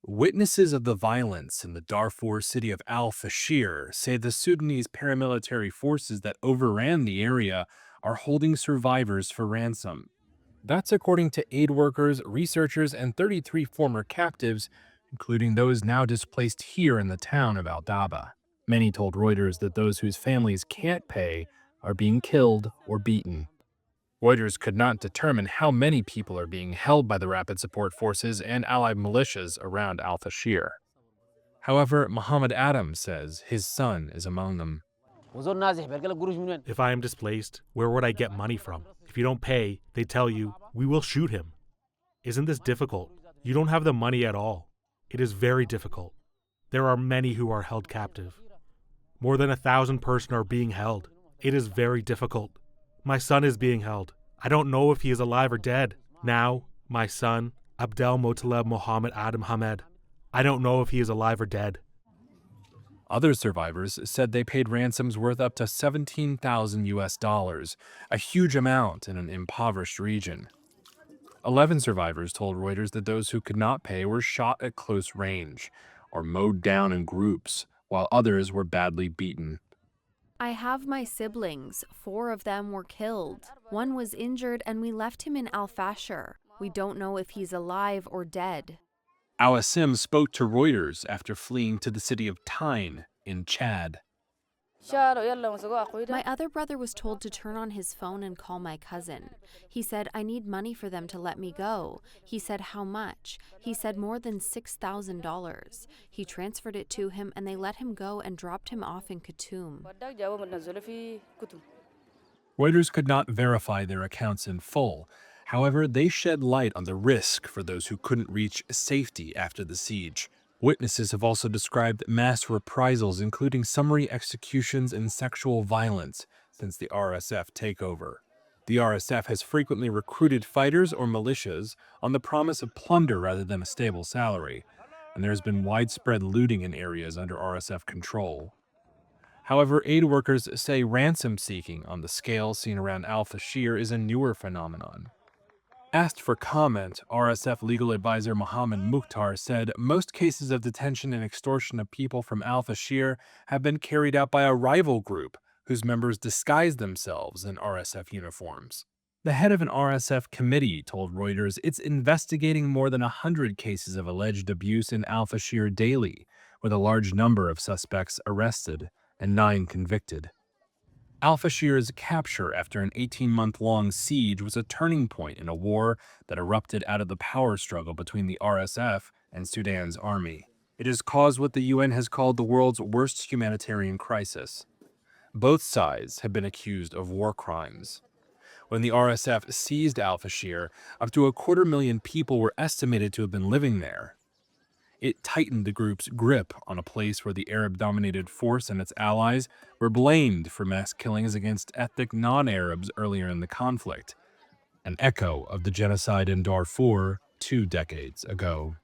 Witnesses of the violence in the Darfur city of Al-Fashir say the Sudanese paramilitary forces that overran the area are holding survivors for ransom. That's according to aid workers, researchers, and 33 former captives, including those now displaced here in the town of Al-Daba. Many told Reuters that those whose families can't pay are being killed or beaten. Reuters could not determine how many people are being held by the Rapid Support Forces and allied militias around Al-Fashir. However, Mohammed Adam says his son is among them. If I am displaced, where would I get money from? If you don't pay, they tell you, we will shoot him. Isn't this difficult? You don't have the money at all. It is very difficult. There are many who are held captive. More than 1,000 persons are being held. It is very difficult. My son is being held. I don't know if he is alive or dead. Now, my son, Abdel Motaleb Mohammed Adam Hamed, I don't know if he is alive or dead. Other survivors said they paid ransoms worth up to 17,000 US dollars, a huge amount in an impoverished region. 11 survivors told Reuters that those who could not pay were shot at close range or mowed down in groups, while others were badly beaten. I have my siblings. 4 of them were killed. 1 was injured and we left him in Al-Fashir. We don't know if he's alive or dead. Awasim spoke to Reuters after fleeing to the city of Tyne in Chad. My other brother was told to turn on his phone and call my cousin. He said, I need money for them to let me go. He said, how much? He said more than $6,000. He transferred it to him and they let him go and dropped him off in Khartoum. Reuters could not verify their accounts in full. However, they shed light on the risk for those who couldn't reach safety after the siege. Witnesses have also described mass reprisals, including summary executions and sexual violence, since the RSF takeover. The RSF has frequently recruited fighters or militias on the promise of plunder rather than a stable salary, and there has been widespread looting in areas under RSF control. However, aid workers say ransom seeking on the scale seen around Al-Fashir is a newer phenomenon. Asked for comment, RSF legal advisor Mohammed Mukhtar said most cases of detention and extortion of people from Al-Fashir have been carried out by a rival group whose members disguise themselves in RSF uniforms. The head of an RSF committee told Reuters it's investigating more than 100 cases of alleged abuse in Al-Fashir daily, with a large number of suspects arrested and 9 convicted. Al-Fashir's capture after an 18-month-long siege was a turning point in a war that erupted out of the power struggle between the RSF and Sudan's army. It has caused what the UN has called the world's worst humanitarian crisis. Both sides have been accused of war crimes. When the RSF seized Al-Fashir, up to 250,000 people were estimated to have been living there. It tightened the group's grip on a place where the Arab-dominated force and its allies were blamed for mass killings against ethnic non-Arabs earlier in the conflict, an echo of the genocide in Darfur 2 decades ago.